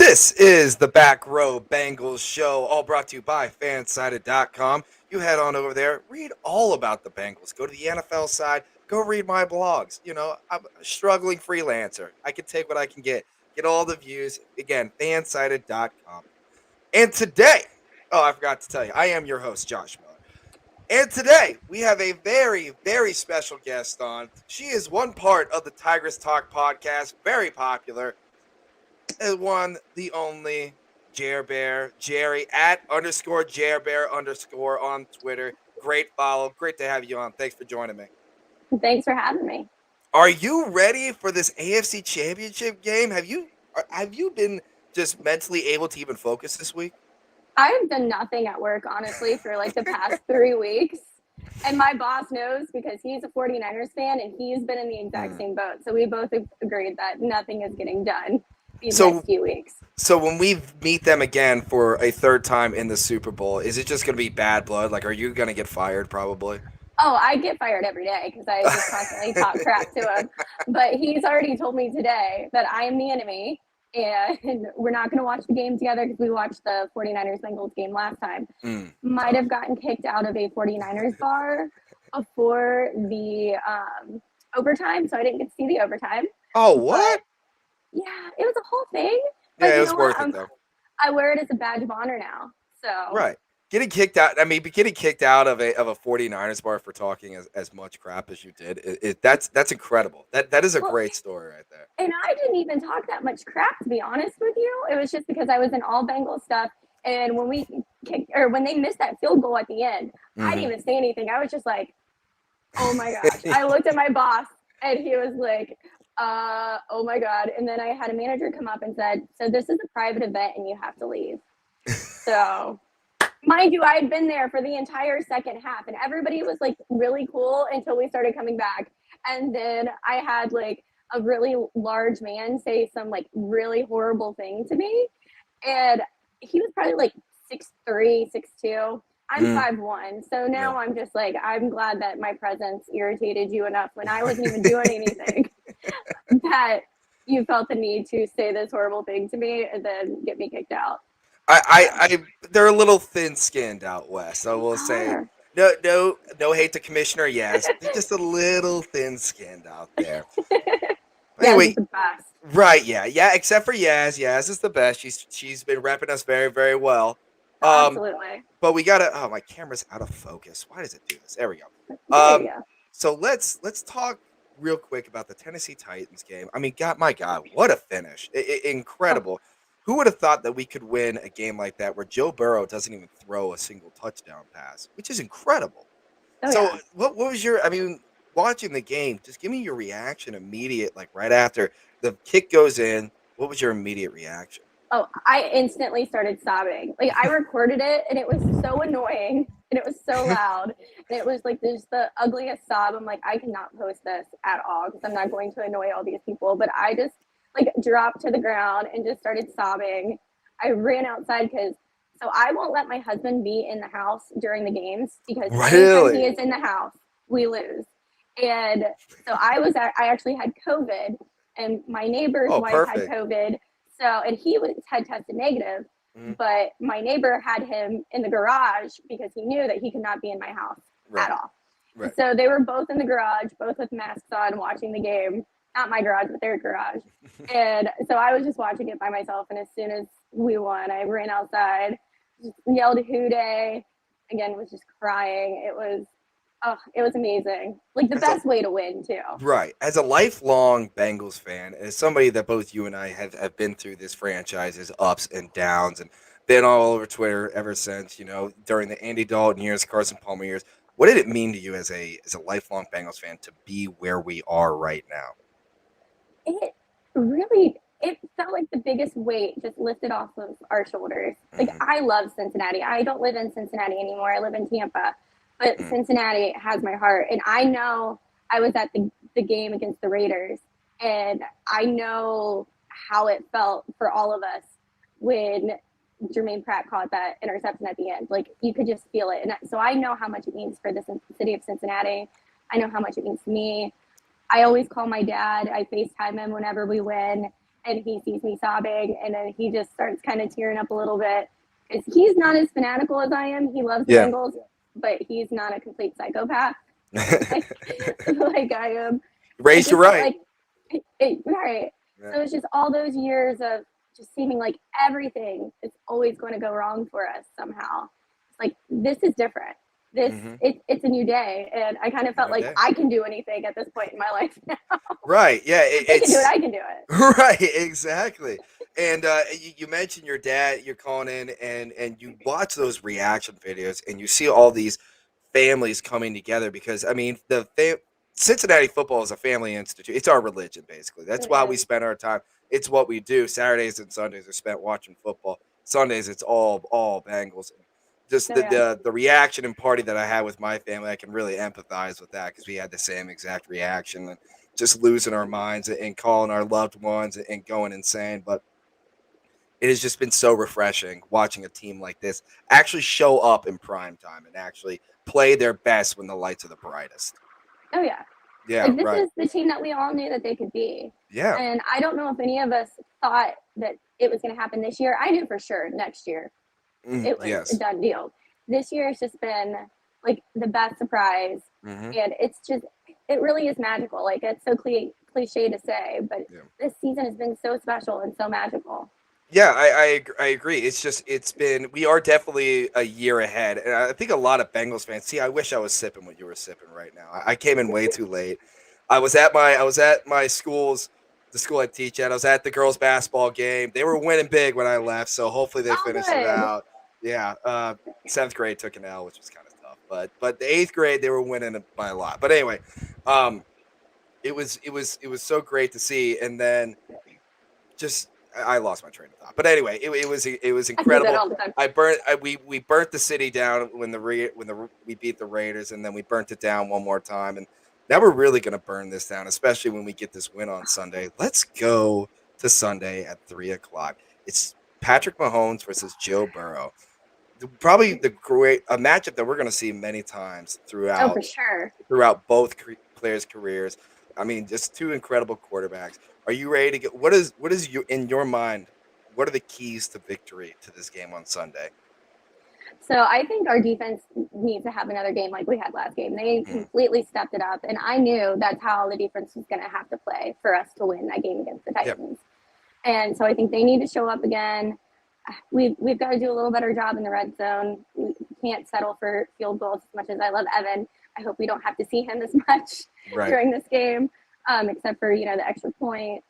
This is the Back Row Bengals show, all brought to you by Fansided.com. You head on over there, read all about the Bengals. Go to the NFL side, go read my blogs. I'm a struggling freelancer. I can take what I can get all the views. Again, Fansided.com. And today, I forgot to tell you, I am your host, Josh Miller. And today, we have a very, very special guest on. She is one part of the Tigers Talk podcast, very popular. One, the only Jer Bear, Jerry @_Jer Bear_ on Twitter. Great follow. Great to have you on. Thanks for joining me. Thanks for having me. Are you ready for this AFC Championship game? Have you been just mentally able to even focus this week? I've done nothing at work, honestly, for like the past 3 weeks. And my boss knows because he's a 49ers fan and he's been in the exact same boat. So we both agreed that nothing is getting done these next few weeks. So when we meet them again for a third time in the Super Bowl, is it just going to be bad blood? Like, are you going to get fired probably? Oh, I get fired every day because I just constantly talk crap to him. But he's already told me today that I am the enemy and we're not going to watch the game together because we watched the 49ers Bengals game last time. Might have gotten kicked out of a 49ers bar before the overtime, so I didn't get to see the overtime. Oh, what? But, yeah, it was a whole thing. But yeah, it was worth it, though. I wear it as a badge of honor now. So right. Getting kicked out of a 49ers bar for talking as much crap as you did, that's incredible. That is a great story right there. And I didn't even talk that much crap, to be honest with you. It was just because I was in all Bengals stuff. And when when they missed that field goal at the end, I didn't even say anything. I was just like, oh my gosh. I looked at my boss and he was like, oh my God. And then I had a manager come up and said, so this is a private event and you have to leave. So mind you, I had been there for the entire second half and everybody was like really cool until we started coming back. And then I had like a really large man say some like really horrible thing to me. And he was probably like 6'3", 6'2". I'm 5'1". So now I'm just like, I'm glad that my presence irritated you enough when I wasn't even doing anything that you felt the need to say this horrible thing to me and then get me kicked out. They're a little thin-skinned out west, I will say. No hate to Commissioner Yaz. They're just a little thin-skinned out there. Anyway, the best. Right, yeah, except for Yaz. Yaz is the best. She's been repping us very, very well. Absolutely. But we gotta. Oh, my camera's out of focus. Why does it do this? There we go. There you go. So let's talk real quick about the Tennessee Titans game. I mean, my God, what a finish! Incredible. Who would have thought that we could win a game like that where Joe Burrow doesn't even throw a single touchdown pass, which is incredible. What was your? I mean, watching the game, just give me your reaction immediate, like right after the kick goes in. What was your immediate reaction? Oh, I instantly started sobbing. Like I recorded it and it was so annoying and it was so loud and it was like just the ugliest sob. I'm like, I cannot post this at all because I'm not going to annoy all these people. But I just like dropped to the ground and just started sobbing. I ran outside so I won't let my husband be in the house during the games because anytime he is in the house, we lose. And so I actually had COVID and my neighbor's wife had COVID. So, and he had tested negative, but my neighbor had him in the garage because he knew that he could not be in my house at all. Right. So they were both in the garage, both with masks on, watching the game. Not my garage, but their garage. And so I was just watching it by myself. And as soon as we won, I ran outside, just yelled "Hoo Day!" Again, was just crying. It was amazing. Like the best way to win, too. Right. As a lifelong Bengals fan, as somebody that both you and I have been through this franchise's ups and downs and been all over Twitter ever since, during the Andy Dalton years, Carson Palmer years, what did it mean to you as a lifelong Bengals fan to be where we are right now? It felt like the biggest weight just lifted off of our shoulders. Like, I love Cincinnati. I don't live in Cincinnati anymore. I live in Tampa. But Cincinnati has my heart. And I know I was at the game against the Raiders. And I know how it felt for all of us when Jermaine Pratt caught that interception at the end. Like, you could just feel it. And so I know how much it means for the city of Cincinnati. I know how much it means to me. I always call my dad. I FaceTime him whenever we win. and he sees me sobbing, and then he just starts kind of tearing up a little bit. Because he's not as fanatical as I am. He loves the Yeah. Bengals, but he's not a complete psychopath like I am. Raised you right. Right. Yeah. So it's just all those years of just seeming like everything is always going to go wrong for us somehow. It's like, this is different. It's a new day, and I kind of felt like I can do anything at this point in my life now. Right. Yeah. They can do it. I can do it. Right. Exactly. And you mentioned your dad. You're calling in, and you watch those reaction videos, and you see all these families coming together because I mean Cincinnati football is a family institute. It's our religion, basically. That's why we spend our time. It's what we do. Saturdays and Sundays are spent watching football. Sundays, it's all Bengals. Just the reaction and party that I had with my family, I can really empathize with that because we had the same exact reaction and just losing our minds and calling our loved ones and going insane. But it has just been so refreshing watching a team like this actually show up in prime time and actually play their best when the lights are the brightest. Oh yeah. Yeah, like, this right. is the team that we all knew that they could be. Yeah. And I don't know if any of us thought that it was going to happen this year. I knew for sure next year it was a done deal. This year has just been like the best surprise. And it's just, it really is magical. Like, it's so cliche to say, but this season has been so special and so magical. Yeah, I agree. We are definitely a year ahead. And I think a lot of Bengals fans, see, I wish I was sipping what you were sipping right now. I came in way too late. I was at my school's, the school I teach at. I was at the girls' basketball game. They were winning big when I left, so hopefully they finished it out. Yeah, 7th grade took an L, which was kind of tough. But the 8th grade, they were winning by a lot. But anyway, it was so great to see. And then just I lost my train of thought. But anyway, it was incredible. We burnt the city down when we beat the Raiders, and then we burnt it down one more time. And now we're really going to burn this down, especially when we get this win on Sunday. Let's go to Sunday at 3:00. It's Patrick Mahomes versus Joe Burrow. Probably a matchup that we're going to see many times throughout. Oh, for sure. Throughout both players' careers. I mean, just two incredible quarterbacks. Are you ready to get? What is you in your mind? What are the keys to victory to this game on Sunday? So I think our defense needs to have another game like we had last game. They completely stepped it up, and I knew that's how the defense was going to have to play for us to win that game against the Titans. And so I think they need to show up again. We've got to do a little better job in the red zone. We can't settle for field goals as much as I love Evan. I hope we don't have to see him as much during this game, except for, the extra point.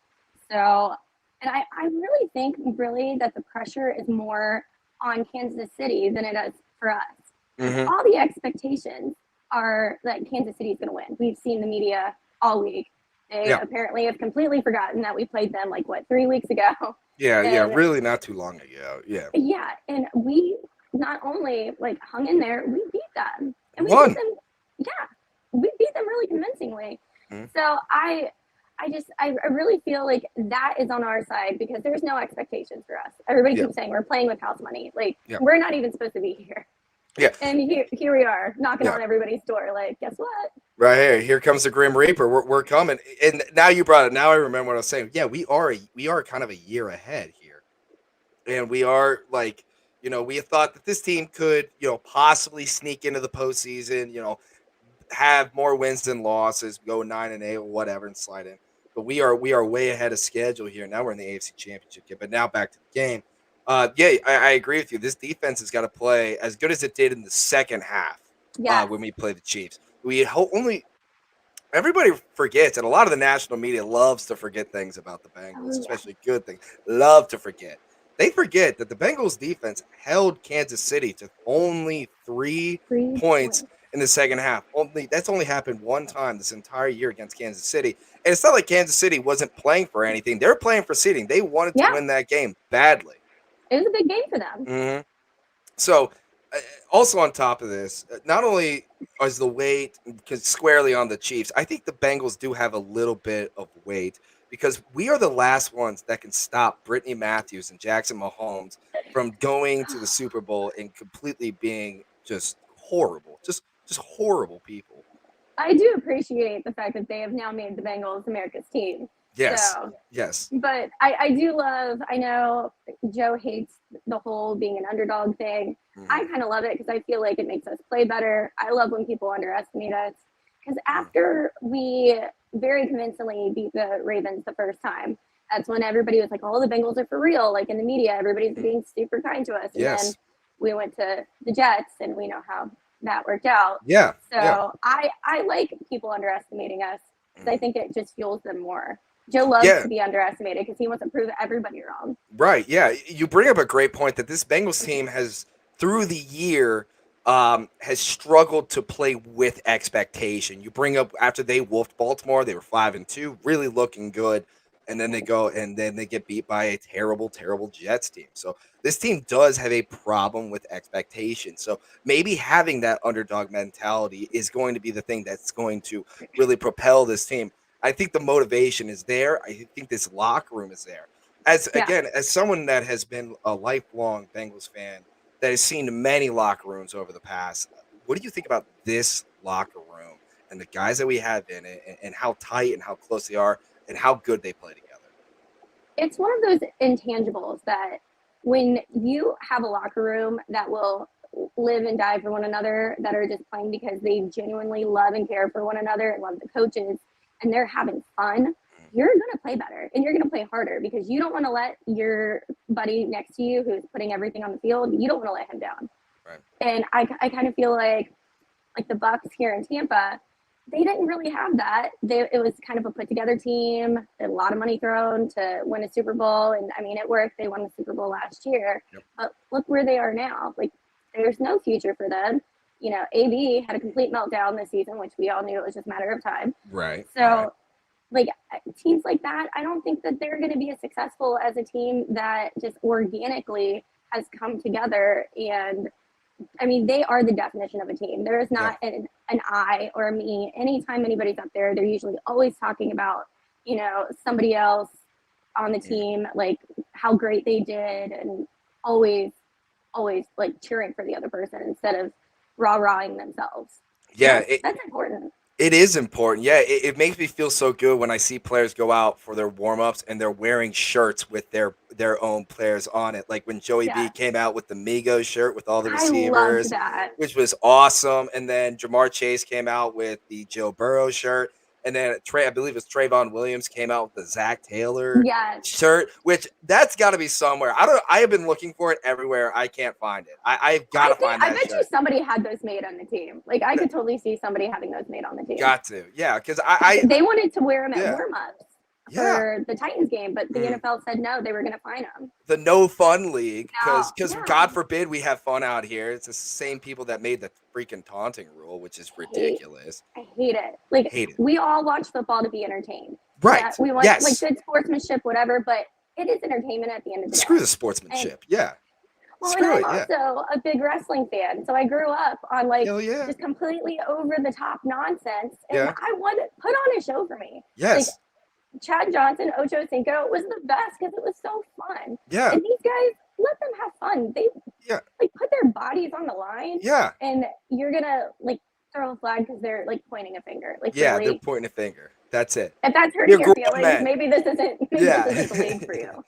So, and I really think that the pressure is more on Kansas City than it is for us. All the expectations are that Kansas City is going to win. We've seen the media all week. They apparently have completely forgotten that we played them 3 weeks ago. Really not too long ago. Yeah, and we not only hung in there, we beat them. And we won. Beat them. Yeah, we beat them really convincingly. So I really feel like that is on our side because there's no expectations for us. Everybody keeps saying we're playing with house money. We're not even supposed to be here. Yeah. And here we are knocking on everybody's door. Guess what? Right here comes the Grim Reaper. We're coming. And now you brought it. Now I remember what I was saying. Yeah, we are kind of a year ahead here. And we are we thought that this team could, possibly sneak into the postseason, have more wins than losses, go 9-8 or whatever and slide in. But we are way ahead of schedule here. Now we're in the AFC Championship game. But now back to the game. I agree with you. This defense has got to play as good as it did in the second half when we played the Chiefs. Everybody forgets, and a lot of the national media loves to forget things about the Bengals, especially good things. Love to forget. They forget that the Bengals defense held Kansas City to only 3 points in the second half. That's only happened one time this entire year against Kansas City. And it's not like Kansas City wasn't playing for anything. They were playing for seeding. They wanted to win that game badly. It was a big game for them. So, also on top of this, not only is the weight squarely on the Chiefs, I think the Bengals do have a little bit of weight because we are the last ones that can stop Brittany Matthews and Jackson Mahomes from going to the Super Bowl and completely being just horrible, just horrible people. I do appreciate the fact that they have now made the Bengals America's team. Yes. So, Yes. but I do love, I know Joe hates the whole being an underdog thing. I Mhm. kind of love it because I feel like it makes us play better. I love when people underestimate us because Mhm. after we very convincingly beat the Ravens the first time, that's when everybody was like, oh, the Bengals are for real. Like in the media, everybody's Mhm. being super kind to us. And then Yes. we went to the Jets and we know how that worked out. Yeah. Yeah. So I like people underestimating us because I Mhm. think it just fuels them more. Joe loves Yeah. to be underestimated because he wants to prove everybody wrong. Right. Yeah. You bring up a great point that this Bengals team has, through the year, has struggled to play with expectation. You bring up after they wolfed Baltimore, they were 5-2, really looking good, and then they go and then they get beat by a terrible, terrible Jets team. So this team does have a problem with expectation. So maybe having that underdog mentality is going to be the thing that's going to really propel this team. I think the motivation is there. I think this locker room is there as Yeah, again, as someone that has been a lifelong Bengals fan that has seen many locker rooms over the past, what do you think about this locker room and the guys that we have in it and how tight and how close they are and how good they play together? it's one of those intangibles that when you have a locker room that will live and die for one another, that are just playing because they genuinely love and care for one another and love the coaches, and they're having fun, Mm, you're going to play better and you're going to play harder because you don't want to let your buddy next to you who's putting everything on the field, you don't want to let him down. right. And I kind of feel like the Bucks here in Tampa, they didn't really have that. It was kind of a put together team, a lot of money thrown to win a Super Bowl, and I mean it worked. They won the Super Bowl last year, Yep. but look where they are now. Like there's no future for them. You know, AB had a complete meltdown this season, which we all knew it was just a matter of time. Right. Right. So like teams like that, I don't think that they're going to be as successful as a team that just organically has come together. And I mean, they are the definition of a team. There is Yeah. not an I or a me. Anytime anybody's up there, they're usually always talking about, somebody else on the Mm. team, like how great they did, and always, always like cheering for the other person instead of rah-rahing themselves. Yeah. That's important. It is important. Yeah, it makes me feel so good when I see players go out for their warm-ups and they're wearing shirts with their own players on it. Like when Joey B Yeah. came out with the Migos shirt with all the I loved receivers, that. which was awesome. And then Jamar Chase came out with the Joe Burrow shirt. And then I believe it's Trayvon Williams came out with the Zach Taylor Yes. shirt, which that's got to be somewhere. I have been looking for it everywhere. I can't find it. I've got to find I that bet you shirt. somebody had those made on the team. Like I could totally see somebody having those made on the team. Got to. Yeah, because I They wanted to wear them at yeah. warm-ups Yeah. for the Titans game, but the Mm. NFL said no, they were going to fine them. The no fun league Now, because yeah, God forbid we have fun out here. It's the same people that made the freaking taunting rule, which is hate, ridiculous. I hate it. Like Hate it. we all watch football to be entertained. Yeah, Right. we want like Yes. good sportsmanship, whatever, but it is entertainment at the end of the Screw the day. And sportsmanship. Yeah. and Screw I'm it. Yeah. also a big wrestling fan, so I grew up on like Hell yeah. just completely over the top nonsense, and Yeah. I wanted put on a show for me. Like Yes. Chad Johnson, Ocho Cinco was the best because it was so fun. Yeah. And these guys, let them have fun. They Yeah. like put their bodies on the line, Yeah. and you're gonna like throw a flag because they're like pointing a finger. Like Yeah. They're really, pointing a finger. That's it. if that's You're hurting your grown feelings, men. maybe this Yeah. isn't the league for you.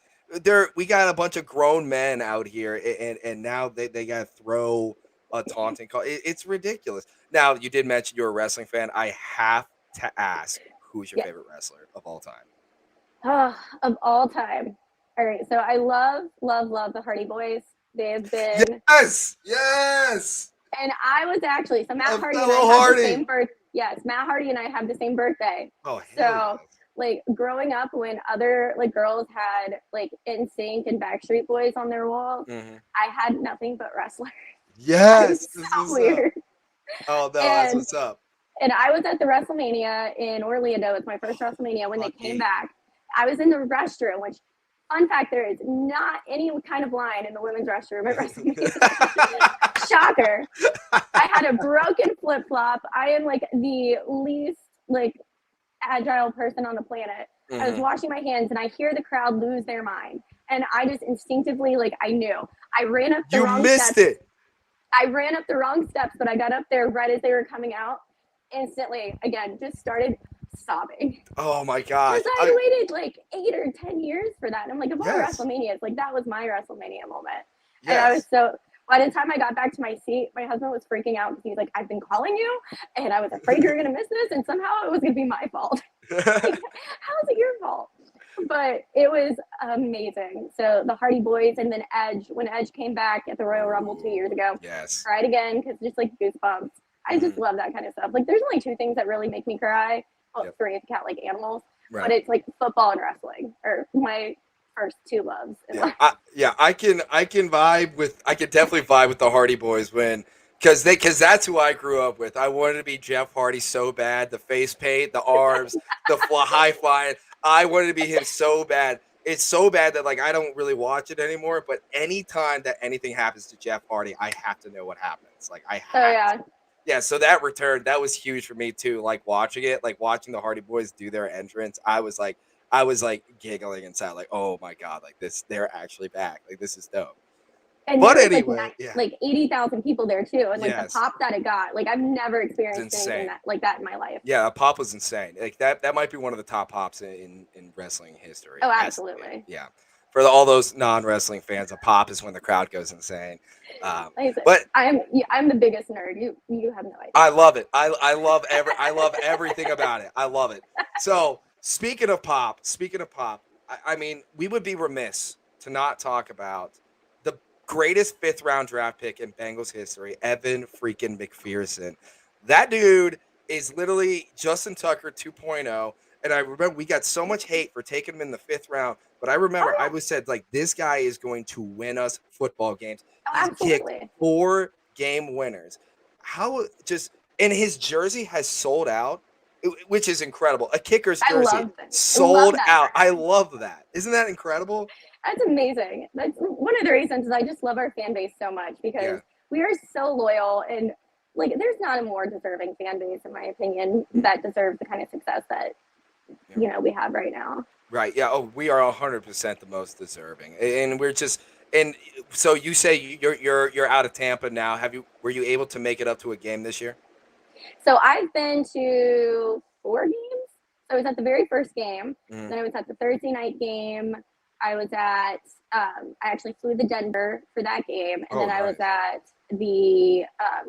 We got a bunch of grown men out here and now they got to throw a taunting call. It's ridiculous. Now, you did mention you're a wrestling fan. I have to ask, who's your Yeah. favorite wrestler of all time? Of all time. All right, so I love the Hardy Boys. They've been, Yes. Yes. and I was actually so Matt A Hardy and I fellow have Hardy. the same birth. Yes, Matt Hardy and I have the same birthday. Oh, hell So yes. like growing up when other like girls had like NSYNC and Backstreet Boys on their walls, Mhm. I had nothing but wrestlers. I'm Yes. so This is weird. oh no, that's And what's up. and I was at the WrestleMania in Orlando. It's my first WrestleMania when they came Lucky. back. I was in the restroom, which fun fact, there is not any kind of line in the women's restroom at WrestleMania. Shocker. I had a broken flip flop. I am like the least like agile person on the planet. I was Mhm. washing my hands and I hear the crowd lose their mind. And I just instinctively, like, I knew. I ran up the You wrong missed steps. it. I ran up the wrong steps, but I got up there right as they were coming out. Instantly, again, just started sobbing. Oh my gosh. Because I'd waited like 8 or 10 years for that. And I'm like, of all Yes. WrestleManias, like that was my WrestleMania moment. And Yes. I was so, by the time I got back to my seat, my husband was freaking out because he's like, I've been calling you and I was afraid you were going to miss this. And somehow it was going to be my fault. Like, how is it your fault? But it was amazing. So the Hardy Boys and then Edge, when Edge came back at the Royal Rumble 2 years ago, Yes. cried again because just like goosebumps. I just love that kind of stuff. Like there's only 2 things that really make me cry. Well, 3 if you count like animals. Right. But it's like football and wrestling are my first 2 loves. I can definitely vibe with the Hardy Boys because that's who I grew up with. I wanted to be Jeff Hardy so bad, the face paint, the arms, the high flying. I wanted to be him so bad. It's so bad that like I don't really watch it anymore. But anytime that anything happens to Jeff Hardy, I have to know what happens. Like I have to. Yeah, so that return, that was huge for me too. Like watching it, like watching the Hardy Boys do their entrance, I was like giggling inside, like, oh my god, like this, they're actually back. Like this is dope. And but there was anyway, like 80,000 people there too, and like yes. the pop that it got, like I've never experienced anything like that in my life. Yeah, a pop was insane. Like that might be one of the top pops in wrestling history. Oh, absolutely. Yeah. For all those non-wrestling fans, a pop is when the crowd goes insane. But I'm the biggest nerd. You have no idea. I love it. I love everything about it. I love it. So speaking of pop, I mean, we would be remiss to not talk about the greatest 5th round draft pick in Bengals history, Evan freaking McPherson. That dude is literally Justin Tucker 2.0. And I remember we got so much hate for taking him in the 5th round. But I remember I was said, like, this guy is going to win us football games. He's kicked 4 game winners. And his jersey has sold out, which is incredible. A kicker's jersey sold out. I love that. Isn't that incredible? That's amazing. That's one of the reasons is I just love our fan base so much because we are so loyal and like there's not a more deserving fan base in my opinion that deserves the kind of success that we have right now. Right. Yeah. Oh, we are 100% the most deserving, and we're just. And so you say you're out of Tampa now. Were you able to make it up to a game this year? So I've been to 4 games. So I was at the very first game. Then I was at the Thursday night game. I was at. I actually flew to Denver for that game, and then I was at the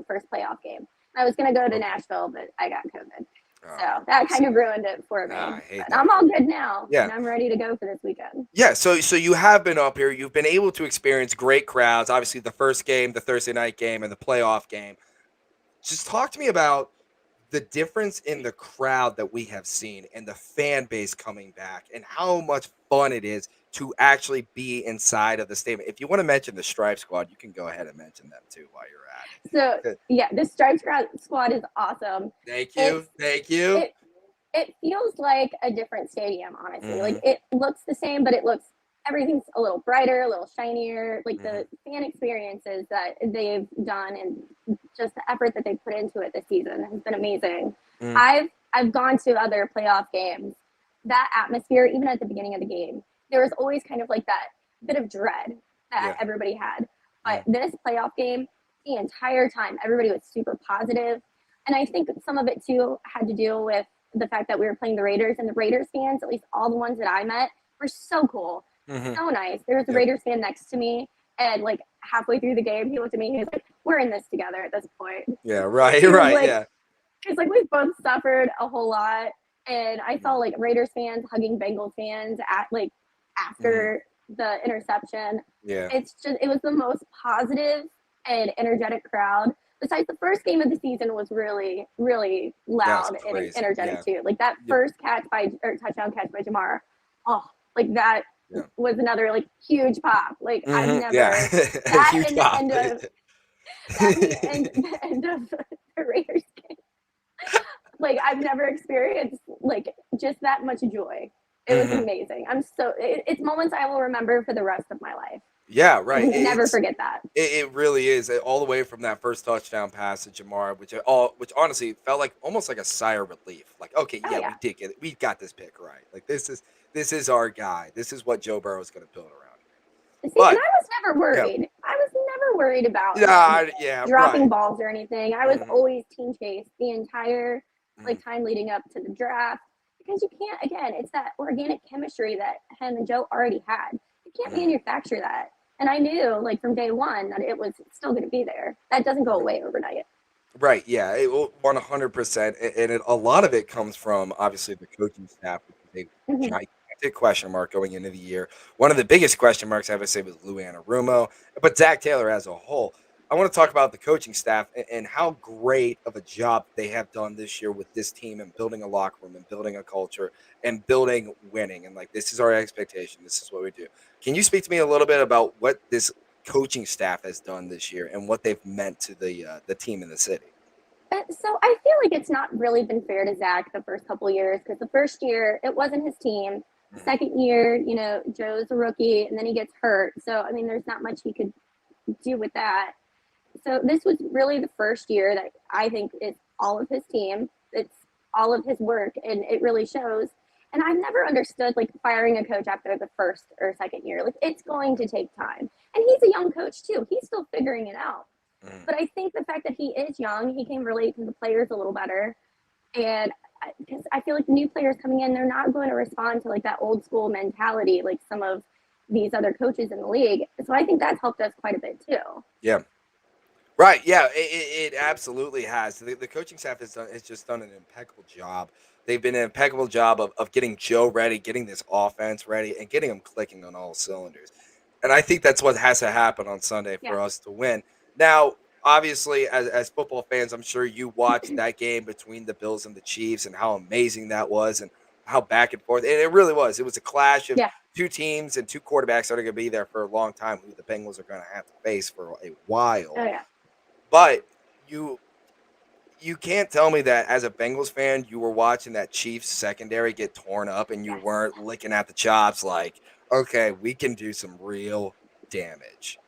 first playoff game. I was going to go to Nashville, but I got COVID. So that kind of ruined it for me. But I'm all good now. Yeah. And I'm ready to go for this weekend. Yeah, so you have been up here. You've been able to experience great crowds. Obviously, the first game, the Thursday night game, and the playoff game. Just talk to me about the difference in the crowd that we have seen and the fan base coming back and how much fun it is to actually be inside of the stadium. If you want to mention the Stripe Squad, you can go ahead and mention them too while you're at it. So, yeah, the Stripe Squad is awesome. Thank you. It feels like a different stadium, honestly. Like, it looks the same, but everything's a little brighter, a little shinier. Like, the fan experiences that they've done and just the effort that they've put into it this season has been amazing. I've gone to other playoff games. That atmosphere, even at the beginning of the game, there was always kind of like that bit of dread that everybody had. But this playoff game, the entire time, everybody was super positive. And I think some of it, too, had to do with the fact that we were playing the Raiders. And the Raiders fans, at least all the ones that I met, were so cool. So nice. There was a Raiders fan next to me. And, like, halfway through the game, he looked at me and he was like, we're in this together at this point. Yeah, right, yeah. It's like we've both suffered a whole lot. And I saw, like, Raiders fans hugging Bengals fans after the interception. Yeah. It was the most positive and energetic crowd. Besides, the first game of the season was really, really loud and energetic too. Like that first touchdown catch by Jamar. Oh, like that was another like huge pop. Like I've never that huge and pop. The end of the Raiders game. Like I've never experienced like just that much joy. It was amazing. It's moments I will remember for the rest of my life. Yeah, right. Never forget that. It really is. All the way from that first touchdown pass to Jamar, which honestly felt like almost like a sigh of relief. Like, okay, we did get it. We got this pick right. Like this is our guy. This is what Joe Burrow is going to build around. See, and I was never worried. I was never worried about dropping balls or anything. I was always team chase the entire time leading up to the draft. Because you can't, again, it's that organic chemistry that him and Joe already had. You can't manufacture that. And I knew, like, from day one that it was still going to be there. That doesn't go away overnight. Right. Yeah. 100%. A lot of it comes from obviously the coaching staff, which is a Mm-hmm. gigantic question mark going into the year. One of the biggest question marks I would say was Lou Anarumo, but Zach Taylor as a whole. I want to talk about the coaching staff and how great of a job they have done this year with this team and building a locker room and building a culture and building winning. And like, this is our expectation. This is what we do. Can you speak to me a little bit about what this coaching staff has done this year and what they've meant to the team in the city? So I feel like it's not really been fair to Zach the first couple of years because the first year it wasn't his team. The second year, Joe's a rookie and then he gets hurt. So I mean, there's not much he could do with that. So this was really the first year that I think it's all of his team. It's all of his work, and it really shows. And I've never understood like firing a coach after the first or second year. Like it's going to take time. And he's a young coach too. He's still figuring it out. But I think the fact that he is young, he can relate to the players a little better. And because I feel like the new players coming in, they're not going to respond to like that old school mentality like some of these other coaches in the league. So I think that's helped us quite a bit too. Yeah. Right. Yeah, it absolutely has. The coaching staff has just done an impeccable job. They've been an impeccable job of getting Joe ready, getting this offense ready, and getting them clicking on all cylinders. And I think that's what has to happen on Sunday for Yeah. us to win. Now, obviously, as football fans, I'm sure you watched that game between the Bills and the Chiefs and how amazing that was and how back and forth. And it really was. It was a clash of Yeah. two teams and two quarterbacks that are going to be there for a long time who the Bengals are going to have to face for a while. Oh yeah. But you can't tell me that as a Bengals fan, you were watching that Chiefs secondary get torn up and you weren't licking at the chops like, okay, we can do some real damage.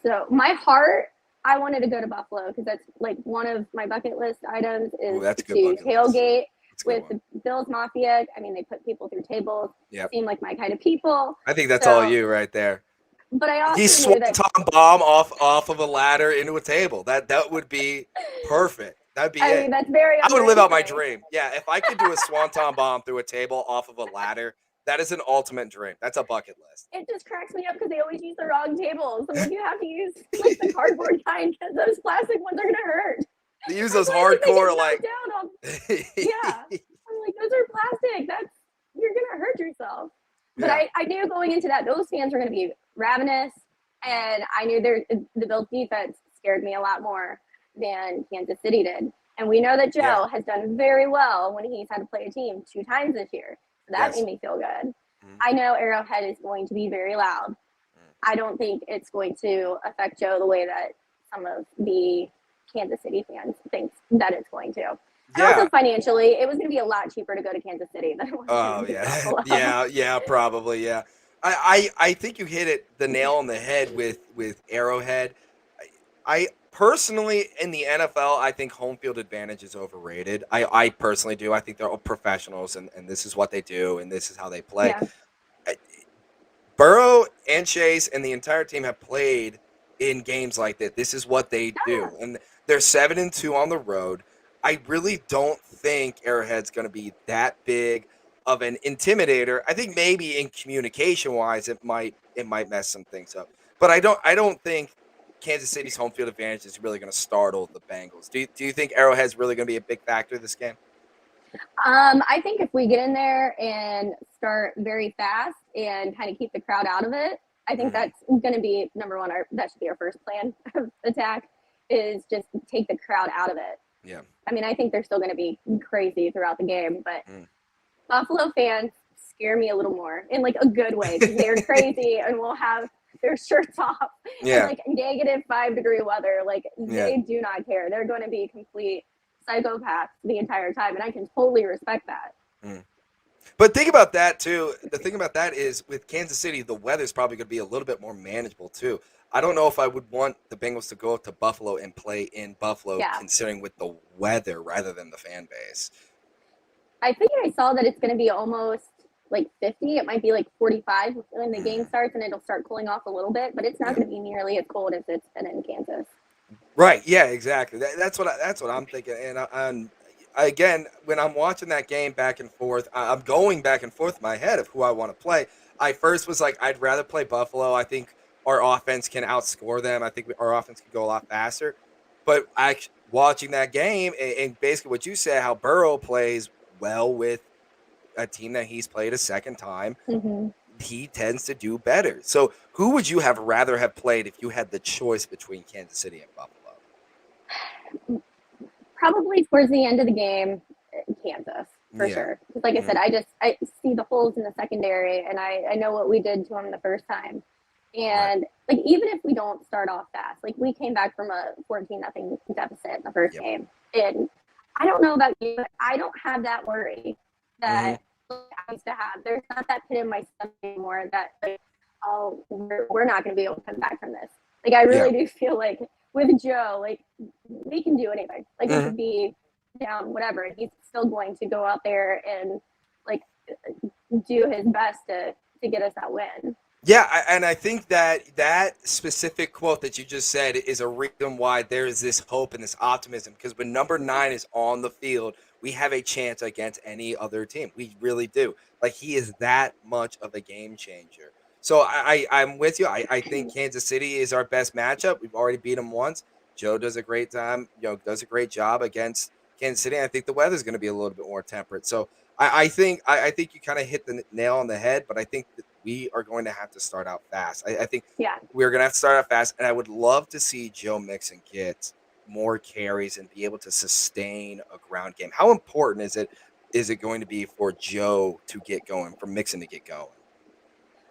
So my heart, I wanted to go to Buffalo because that's like one of my bucket list items Ooh, is that's a good to bucket list. tailgate That's a good with one. the Bills Mafia. I mean, they put people through tables. Yep. Seem like my kind of people. I think that's all So, you right there. but I He also knew that. swanton bomb off of a ladder into a table. That would be perfect. That'd be I it. mean, that's very. I would live out my unrealistic. dream. Yeah, if I could do a swanton bomb through a table off of a ladder, that is an ultimate dream. That's a bucket list. It just cracks me up because they always use the wrong tables. I'm like, you have to use like the cardboard kind because those plastic ones are gonna hurt. They use those Otherwise, if they hardcore get like. knocked down, yeah. I'm like, those are plastic. You're gonna hurt yourself. But Yeah. I knew going into that those fans were gonna be ravenous, and I knew the Bills defense scared me a lot more than Kansas City did. And we know that Joe has done very well when he's had to play a team 2 times this year. So that Yes. made me feel good. Mhm. I know Arrowhead is going to be very loud. I don't think it's going to affect Joe the way that some of the Kansas City fans think that it's going to. And Yeah. also financially, it was going to be a lot cheaper to go to Kansas City than it was Oh to yeah. Buffalo. Yeah, probably, yeah. I think you hit the nail on the head with Arrowhead. I personally in the NFL, I think home field advantage is overrated. I personally do. I think they're all professionals and this is what they do and this is how they play. Yeah. Burrow and Chase and the entire team have played in games like that. This is what they do. And they're 7-2 on the road. I really don't think Arrowhead's going to be that big of an intimidator. I think maybe in communication wise it might mess some things up. But I don't think Kansas City's home field advantage is really going to startle the Bengals. Do you think Arrowhead's really going to be a big factor this game? I think if we get in there and start very fast and kind of keep the crowd out of it, I think that's going to be number one. That should be our first plan of attack is just take the crowd out of it. Yeah. I mean, I think they're still going to be crazy throughout the game, but Buffalo fans scare me a little more in like a good way because they're crazy and will have their shirts off in like -5-degree weather. Like they do not care. They're going to be complete psychopaths the entire time, and I can totally respect that. But think about that too. The thing about that is with Kansas City, the weather's probably going to be a little bit more manageable too. I don't know if I would want the Bengals to go up to Buffalo and play in Buffalo, considering with the weather rather than the fan base. I think I saw that it's going to be almost like 50. It might be like 45 when the game starts, and it'll start cooling off a little bit. But it's not going to be nearly as cold as it's been in Kansas. Right. Yeah. Exactly. That's what I'm thinking. And again, when I'm watching that game back and forth, I'm going back and forth in my head of who I want to play. I first was like, I'd rather play Buffalo. I think our offense can outscore them. I think our offense can go a lot faster. But watching that game and basically what you said, how Burrow plays well with a team that he's played a second time, Mm-hmm. he tends to do better. So who would you have rather have played if you had the choice between Kansas City and Buffalo? Probably towards the end of the game, Kansas for sure. Because like I said, I see the holes in the secondary, and I know what we did to them the first time. And like even if we don't start off fast, like we came back from a 14-0 deficit in the first game, and I don't know about you, but I don't have that worry that I used to have. There's not that pit in my stomach anymore that like, oh, we're not going to be able to come back from this. Like I really do feel like with Joe, like we can do anything. Like it could be down, whatever, and he's still going to go out there and like do his best to get us that win. Yeah, and I think that specific quote that you just said is a reason why there is this hope and this optimism. Because when number 9 is on the field, we have a chance against any other team. We really do. Like he is that much of a game changer. So I'm with you. I think Kansas City is our best matchup. We've already beat them once. Joe does a great does a great job against Kansas City. And I think the weather's going to be a little bit more temperate. So I think you kind of hit the nail on the head. But I think that we are going to have to start out fast. I think we're going to have to start out fast. And I would love to see Joe Mixon get more carries and be able to sustain a ground game. How important is it going to be for Joe to get going, for Mixon to get going?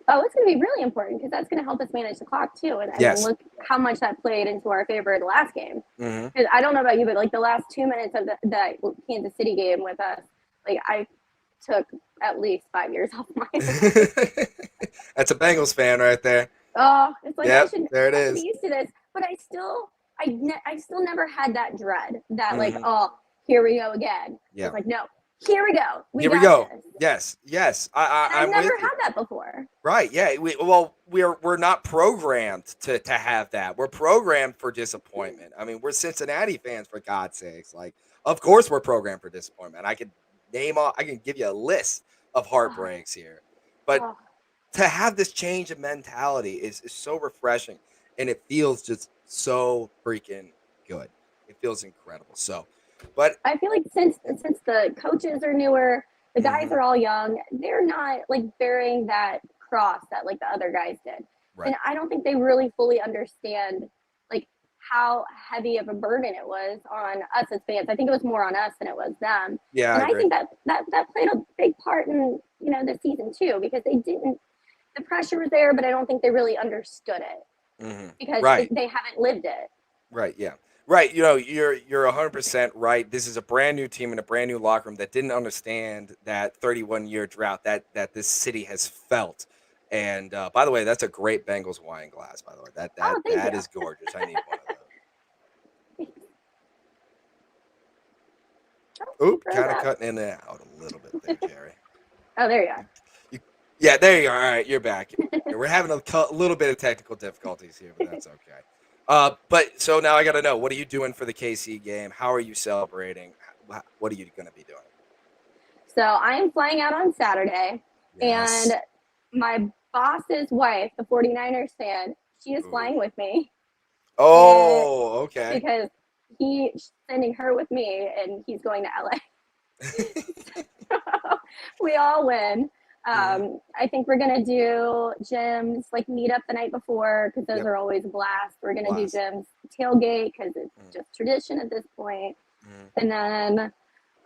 Oh, it's going to be really important because that's going to help us manage the clock too. And look how much that played into our favor the last game. Because I don't know about you, but like the last 2 minutes of that Kansas City game with us, like I took at least 5 years off mine. That's a Bengals fan right there. Oh, it's like I should be used to this, but I still never had that dread that like, oh, here we go again. Yeah. It's like, no, here we go. Here we go. This. Yes. I've never had that before. Right. Yeah. We're not programmed to have that. We're programmed for disappointment. I mean, we're Cincinnati fans, for God's sakes. Like, of course we're programmed for disappointment. I can give you a list of heartbreaks here. But to have this change of mentality is so refreshing, and it feels just so freaking good. It feels incredible. So, but I feel like since the coaches are newer, the guys are all young, they're not like bearing that cross that like the other guys did. Right. And I don't think they really fully understand like how heavy of a burden it was on us as fans. I think it was more on us than it was them. Yeah. And I think that played a big part in, the season too, because the pressure was there, but I don't think they really understood it because they haven't lived it. Right. Yeah. Right. You're 100% right. This is a brand new team in a brand new locker room that didn't understand that 31-year drought that this city has felt. And by the way, that's a great Bengals wine glass, by the way. That is gorgeous. I need one of those. Oop, kind of cutting in and out a little bit there, Jerry. Oh, there you are. Yeah, there you are. All right, you're back. We're having a little bit of technical difficulties here, but that's okay. But so now I got to know, what are you doing for the KC game? How are you celebrating? What are you going to be doing? So I am flying out on Saturday, and my boss's wife, the 49ers fan, she is flying with me. Oh, okay. Because he's sending her with me, and he's going to LA. We all win. I think we're going to do Jim's like meet up the night before because those are always a blast. We're going to do Jim's tailgate because it's just tradition at this point. And then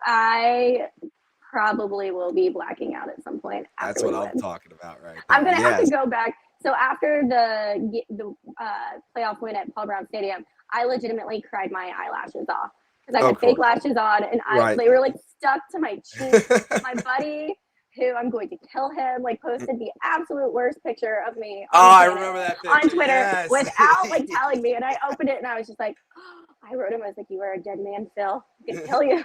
I probably will be blacking out at some point. That's what I'm talking about, right? I'm going to have to go back. So after the playoff win at Paul Brown Stadium, I legitimately cried my eyelashes off because I had fake lashes on, and they were like stuck to my cheeks. My buddy, who I'm going to kill him, like posted the absolute worst picture of me I remember that picture. On Twitter without like telling me, and I opened it and I was just like, I wrote him, I was like, you are a dead man, Phil. I can kill you.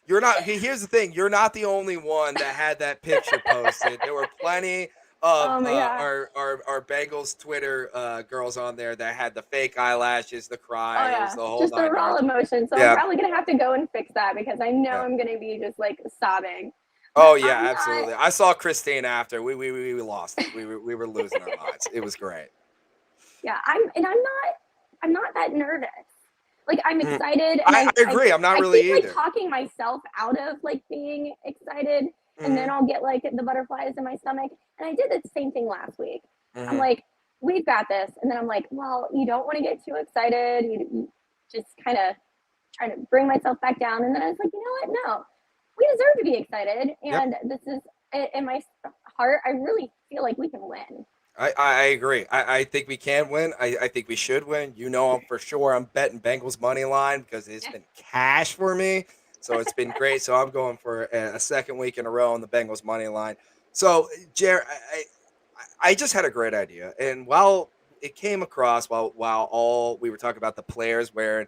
You're not. Here's the thing. You're not the only one that had that picture posted. There were plenty of Oh my god. our Bengals Twitter girls on there that had the fake eyelashes, the Oh cry. It was yeah, the whole just the nine raw yards. emotion. So I'm Yeah, probably gonna have to go and fix that because I know yeah. I'm gonna be just like sobbing. But Oh yeah, I'm not. absolutely. I saw Christine after. We lost it. We were losing our minds. It was great. Yeah, I'm not that nervous. Like I'm Mm. excited, and I agree. I'm not I keep really like either. talking myself out of like being excited, and then Hmm. I'll get like the butterflies in my stomach. And I did the same thing last week. I'm Hmm. like, we've got this, and then I'm like, well, you don't want to get too excited. You just kind of trying to bring myself back down, and then I was like, you know what? No, we deserve to be excited, Yep. and this is in my heart. I really feel like we can win. I agree. I think we can win. I think we should win. You know, I'm for sure. I'm betting Bengals money line because it's been cash for me. So it's been great. So I'm going for a second week in a row on the Bengals money line. So, Jared, I just had a great idea, and while it came across while all we were talking about the players wearing,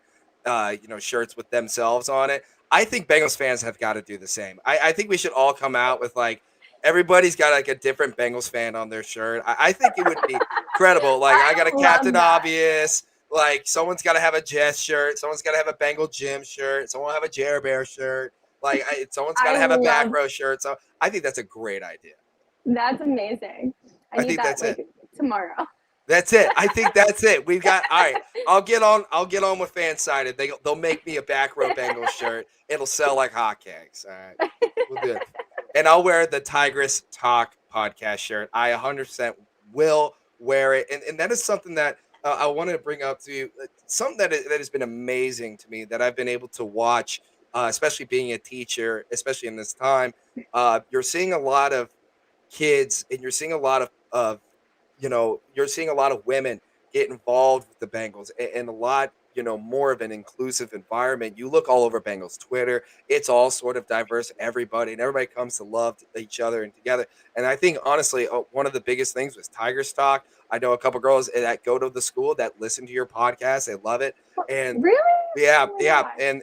shirts with themselves on it, I think Bengals fans have got to do the same. I think we should all come out with like everybody's got like a different Bengals fan on their shirt. I think it would be incredible. Like I got I a love Captain that. Obvious. Like someone's got to have a Jess shirt. Someone's got to have a Bengal Jim shirt. Someone will have a Jer Bear shirt. Like someone's got I to have a back love row shirt. So I think that's a great idea. That's amazing. I I need think that that's like it. tomorrow. That's it. I think that's it. We've got all right. I'll get on. I'll get on with Fansided. They'll make me a back row Bengals shirt. It'll sell like hotcakes. All right, we'll do it. And I'll wear the Tigress Talk podcast shirt. I 100% will wear it. And that is something that I wanted to bring up to you. Something that has been amazing to me that I've been able to watch, especially being a teacher, especially in this time. You're seeing a lot of kids and you're seeing a lot of you're seeing a lot of women get involved with the Bengals and a lot, more of an inclusive environment. You look all over Bengals Twitter, it's all sort of diverse, everybody, and everybody comes to love each other and together. And I think honestly, one of the biggest things was Tiger Stock. I know a couple girls that go to the school that listen to your podcast, they love it. And Really? yeah, Oh my yeah, gosh. and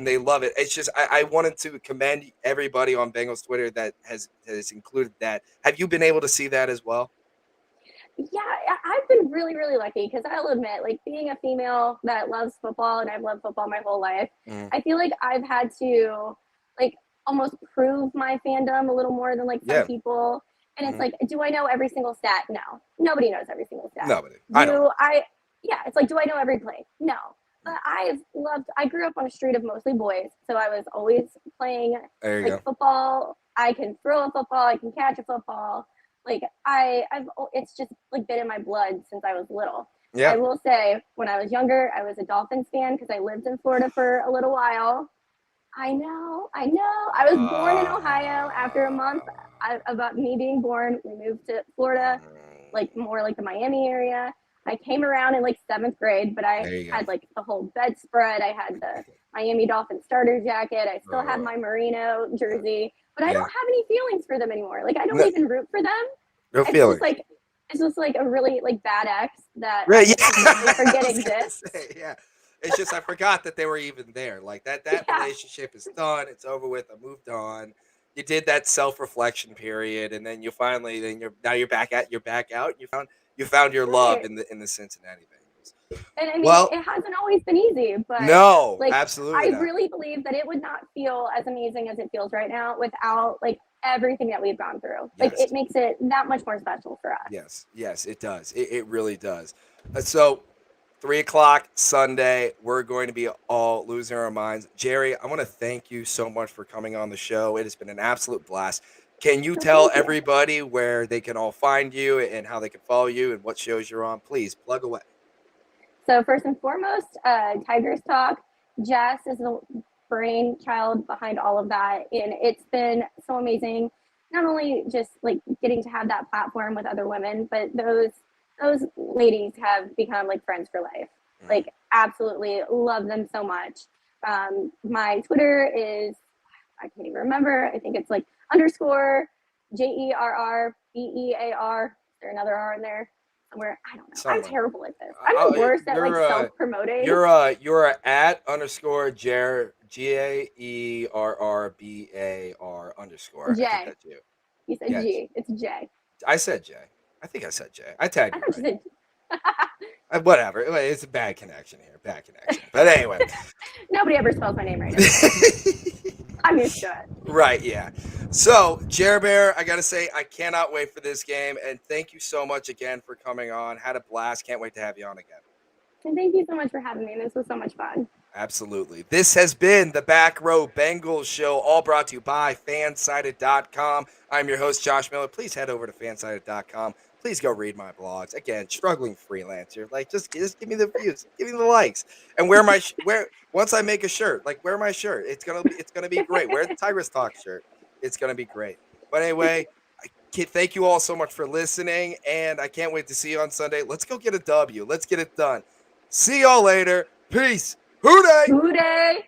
they love it. It's just I wanted to commend everybody on Bengals Twitter that has included that. Have you been able to see that as well? Yeah, I've been really, really lucky because I'll admit, like being a female that loves football and I've loved football my whole life, Mm, I feel like I've had to like almost prove my fandom a little more than like some yeah. people. And it's Mhm. like, do I know every single stat? No, nobody knows every single stat. Nobody. I don't. Do I? Yeah, it's like, do I know every play? No. But I grew up on a street of mostly boys. So I was always playing There you like go. football. I can throw a football, I can catch a football. Like I've it's just like been in my blood since I was little. I Yeah. will say when I was younger, I was a Dolphins fan because I lived in Florida for a little while. I know. I was born in Ohio. After a month about me being born, we moved to Florida, like more like the Miami area. I came around in like seventh grade, but I there you go. had like the whole bedspread. I had the Miami Dolphins starter jacket. I still had Oh, my Merino jersey, but I don't yeah. have any feelings for them anymore. Like I don't No, even root for them. no It's just feelings. like a really like bad ex that I Right. will Yeah. completely I forget was gonna exists. say. Yeah. It's just I forgot that they were even there. Like that Yeah, relationship is done. It's over with. I moved on. You did that self reflection period, and then you finally then you're back out. You found your love right. in the Cincinnati Bengals. And I mean, Well, it hasn't always been easy, but no, like absolutely I not. really believe that it would not feel as amazing as it feels right now without like everything that we've gone through. Like Yes. it makes it that much more special for us. Yes, yes, it does. It really does. So, 3 o'clock Sunday, we're going to be all losing our minds. Jerry, I want to thank you so much for coming on the show. It has been an absolute blast. Can you So tell thank you. everybody where they can all find you and how they can follow you and what shows you're on? Please plug away. So first and foremost, Tigers Talk. Jess is the brainchild behind all of that, and it's been so amazing. Not only just like getting to have that platform with other women, but those ladies have become like friends for life. Mhm. Like absolutely love them so much. My Twitter is I can't even remember. I think it's like underscore JERRBEAR. Is there another R in there? Somewhere. I don't know. I'm Somewhere. terrible at this. I'm the worst at like self promoting. You're at underscore GAERRBAR underscore. I think J. that's you. You said Yes. G. It's J. I said Jay. I think I said Jay. I tagged I you thought you right. said Whatever. It's a bad connection here. Bad connection. But anyway. nobody ever spells my name right. I'm used to it. Right, yeah. So, Jer Bear, I got to say, I cannot wait for this game. And thank you so much again for coming on. Had a blast. Can't wait to have you on again. And thank you so much for having me. This was so much fun. Absolutely. This has been the Back Row Bengals Show, all brought to you by fansided.com. I'm your host, Josh Miller. Please head over to fansided.com. Please go read my blogs. Again, struggling freelancer. Like, just give me the views, give me the likes, and wear my once I make a shirt, like wear my shirt. It's gonna be great. Wear the Tigers Talk shirt. It's gonna be great. But anyway, thank you all so much for listening, and I can't wait to see you on Sunday. Let's go get a W. Let's get it done. See y'all later. Peace. Hooday! Hooday!